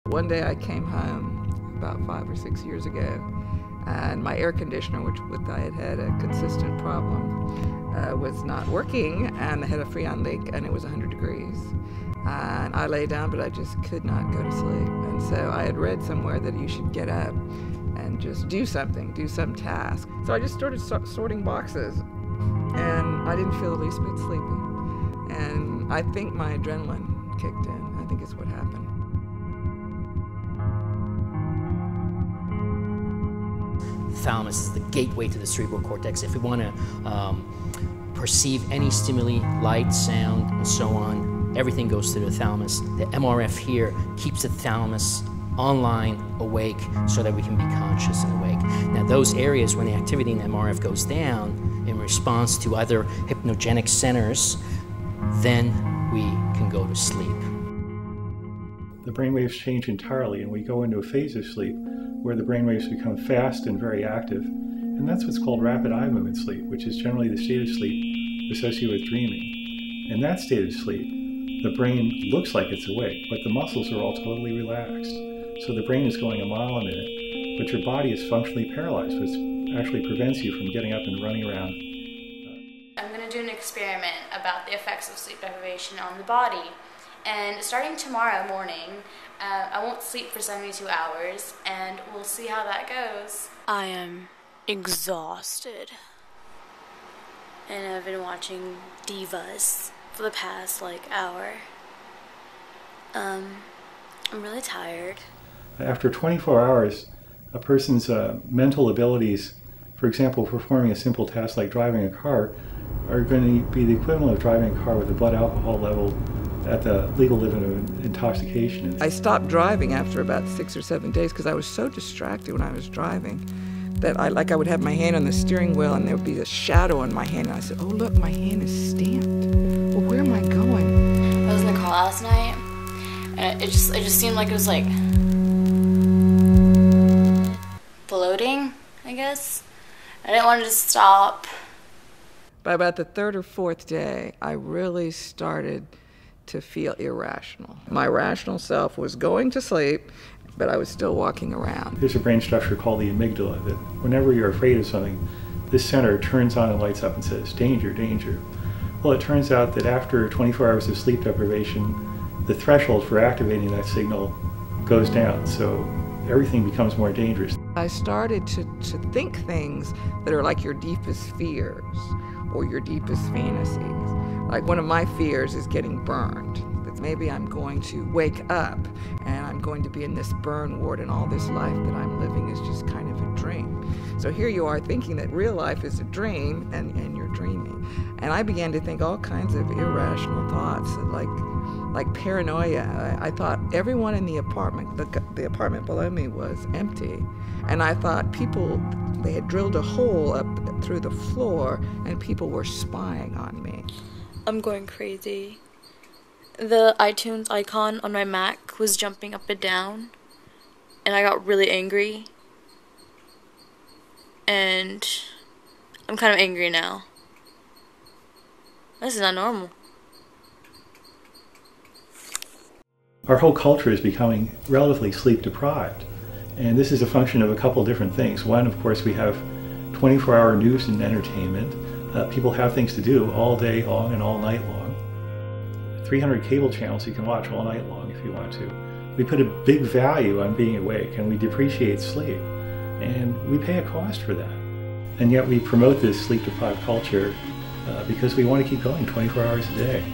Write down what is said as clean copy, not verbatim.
One day I came home about 5 or 6 years ago, and my air conditioner, which I had had a consistent problem, was not working, and I had a freon leak, and it was 100 degrees. And I lay down, but I just could not go to sleep. And so I had read somewhere that you should get up and just do something, do some task. So I just started sorting boxes, and I didn't feel the least bit sleepy. And I think my adrenaline kicked in. I think it's what happened. The thalamus is the gateway to the cerebral cortex. If we want to perceive any stimuli, light, sound, and so on, everything goes through the thalamus. The MRF here keeps the thalamus online, awake, so that we can be conscious and awake. Now those areas, when the activity in the MRF goes down in response to other hypnogenic centers, then we can go to sleep. The brainwaves change entirely, and we go into a phase of sleep where the brainwaves become fast and very active. And that's what's called rapid eye movement sleep, which is generally the state of sleep associated with dreaming. In that state of sleep, the brain looks like it's awake, but the muscles are all totally relaxed. So the brain is going a mile a minute, but your body is functionally paralyzed, which actually prevents you from getting up and running around. I'm going to do an experiment about the effects of sleep deprivation on the body. And starting tomorrow morning, I won't sleep for 72 hours, and we'll see how that goes. I am exhausted, and I've been watching Divas for the past hour. I'm really tired. After 24 hours, a person's mental abilities, for example, performing a simple task like driving a car, are going to be the equivalent of driving a car with a blood alcohol level at the legal limit of intoxication. I stopped driving after about 6 or 7 days because I was so distracted when I was driving that I would have my hand on the steering wheel and there would be a shadow on my hand, and I said, oh look, my hand is stamped. Well, where am I going? I was in the car last night, and it just seemed like it was floating, I guess. I didn't want it to stop. By about the 3rd or 4th day, I really started to feel irrational. My rational self was going to sleep, but I was still walking around. There's a brain structure called the amygdala that whenever you're afraid of something, this center turns on and lights up and says, danger, danger. Well, it turns out that after 24 hours of sleep deprivation, the threshold for activating that signal goes down, so everything becomes more dangerous. I started to think things that are like your deepest fears or your deepest fantasies. Like one of my fears is getting burned. That maybe I'm going to wake up and I'm going to be in this burn ward and all this life that I'm living is just kind of a dream. So here you are thinking that real life is a dream and you're dreaming. And I began to think all kinds of irrational thoughts, like paranoia. I thought everyone in the apartment, the apartment below me was empty. And I thought they had drilled a hole up through the floor and people were spying on me. I'm going crazy. The iTunes icon on my Mac was jumping up and down, and I got really angry. And I'm kind of angry now. This is not normal. Our whole culture is becoming relatively sleep deprived. And this is a function of a couple different things. One, of course, we have 24-hour news and entertainment. People have things to do all day long and all night long. 300 cable channels you can watch all night long if you want to. We put a big value on being awake, and we depreciate sleep. And we pay a cost for that. And yet we promote this sleep-deprived culture because we want to keep going 24 hours a day.